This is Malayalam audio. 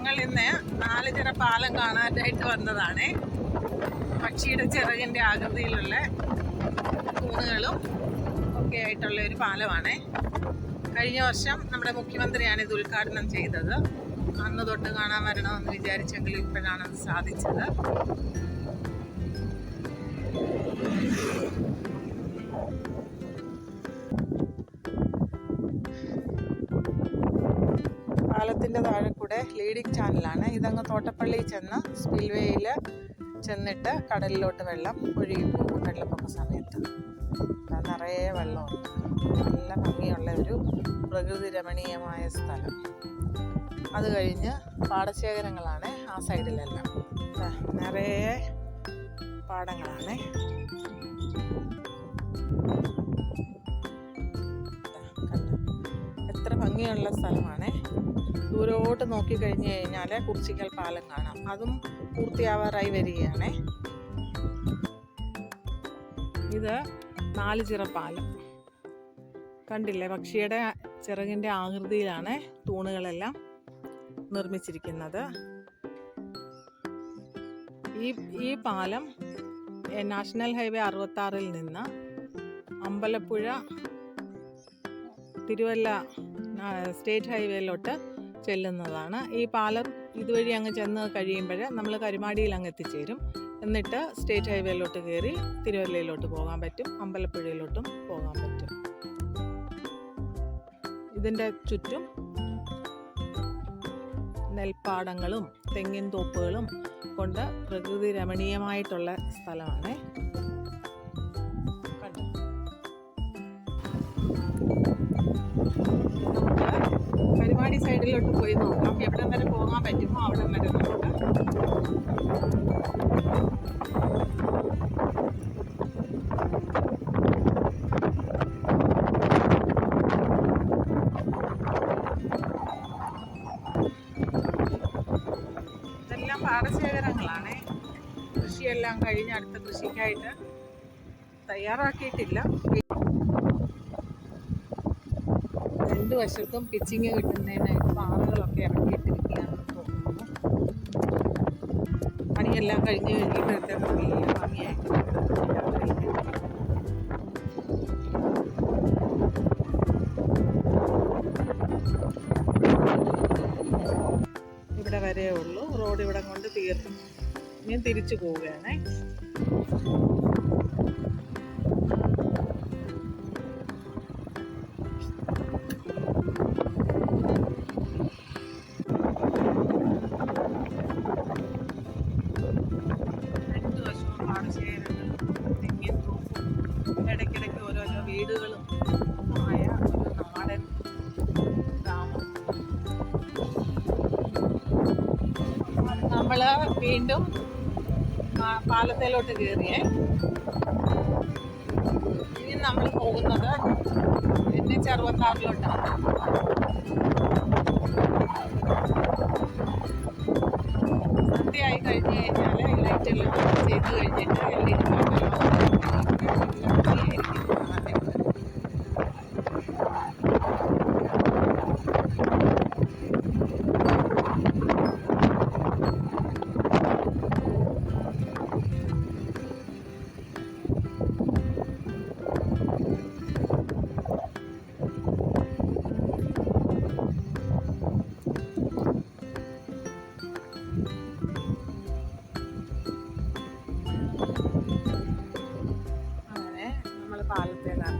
ഞങ്ങൾ ഇന്ന് നാലുചിറ പാലം കാണാനായിട്ട് വന്നതാണ്. പക്ഷിയുടെ ചിറകിൻ്റെ ആകൃതിയിലുള്ള തൂണുകളും ഒക്കെ ആയിട്ടുള്ള ഒരു പാലമാണ്. കഴിഞ്ഞ വർഷം നമ്മുടെ മുഖ്യമന്ത്രിയാണ് ഇത് ഉദ്ഘാടനം ചെയ്തത്. അന്ന് തൊട്ട് കാണാൻ വരണമെന്ന് വിചാരിച്ചെങ്കിലും ഇപ്പോഴാണ് അത് സാധിച്ചത്. പാലത്തിൻ്റെ താഴെ കൂടെ ലീഡിങ് ചാനലാണ്. ഇതങ്ങ് തോട്ടപ്പള്ളി ചെന്ന് സ്പിൽവേയിൽ ചെന്നിട്ട് കടലിലോട്ട് വെള്ളം ഒഴുകി പോകും വെള്ളപ്പൊക്ക സമയത്ത്. നിറയെ വെള്ളമുണ്ട്. നല്ല ഭംഗിയുള്ള ഒരു പ്രകൃതി രമണീയമായ സ്ഥലം. അത് കഴിഞ്ഞ് പാടശേഖരങ്ങളാണ് ആ സൈഡിലെല്ലാം. നിറയെ പാടങ്ങളാണ്. എത്ര ഭംഗിയുള്ള സ്ഥലമാണ്. ദൂരോട്ട് നോക്കിക്കഴിഞ്ഞ് കഴിഞ്ഞാൽ കുറിച്ചിക്കൽ പാലം കാണാം. അതും പൂർത്തിയാവാറായി വരികയാണ്. ഇത് നാലുചിറ പാലം കണ്ടില്ലേ? പക്ഷിയുടെ ചിറകിൻ്റെ ആകൃതിയിലാണ് തൂണുകളെല്ലാം നിർമ്മിച്ചിരിക്കുന്നത്. ഈ പാലം നാഷണൽ ഹൈവേ 66 നിന്ന് അമ്പലപ്പുഴ തിരുവല്ല സ്റ്റേറ്റ് ഹൈവേയിലോട്ട് ചെല്ലുന്നതാണ്. ഈ പാലം ഇതുവഴി അങ്ങ് ചെന്ന് കഴിയുമ്പോൾ നമ്മൾ കരുമാടിയിൽ അങ്ങ് എത്തിച്ചേരും. എന്നിട്ട് സ്റ്റേറ്റ് ഹൈവേയിലോട്ട് കയറി തിരുവല്ലയിലോട്ട് പോകാൻ പറ്റും, അമ്പലപ്പുഴയിലോട്ടും പോകാൻ പറ്റും. ഇതിൻ്റെ ചുറ്റും നെൽപ്പാടങ്ങളും തെങ്ങിൻ തോപ്പുകളും കൊണ്ട് പ്രകൃതി രമണീയമായിട്ടുള്ള സ്ഥലമാണ്. കരുമാടി സൈഡിലോട്ട് പോയി നോക്കാം. എവിടം വരെ പോകാൻ പറ്റുമോ അവിടം വരെ നോക്കാം. ഇതെല്ലാം പാടശേഖരങ്ങളാണ്. കൃഷിയെല്ലാം കഴിഞ്ഞ് അടുത്ത കൃഷിക്കായിട്ട് തയ്യാറാക്കിയിട്ടില്ല. രണ്ട് വശത്തും പിച്ചിങ് കിട്ടുന്നതിനായിട്ട് പാറകളൊക്കെ ഇറക്കിയിട്ടിരിക്കുകയാണെന്ന് തോന്നുന്നു. പണിയെല്ലാം കഴിഞ്ഞ് കഴിയുമ്പോഴത്തേക്ക് നല്ല ഭംഗിയായി. ഇവിടെ വരേ ഉള്ളൂ. റോഡ് ഇവിടെ കൊണ്ട് തീർന്നു. ഇനി തിരിച്ചു പോവുകയാണേ. ഇടയ്ക്കിടയ്ക്ക് ഓരോരോ വീടുകളും ആയ ഒരു നാടൻ ഗ്രാമം. നമ്മൾ വീണ്ടും പാലത്തിലോട്ട് കയറിയേ. ഇനി നമ്മൾ പോകുന്നത് NH66 സന്ധ്യയായി കഴിഞ്ഞ് കഴിഞ്ഞാൽ ലൈറ്റെല്ലാം ചെയ്ത് കഴിഞ്ഞിട്ട് പാലത്തേലാണ്.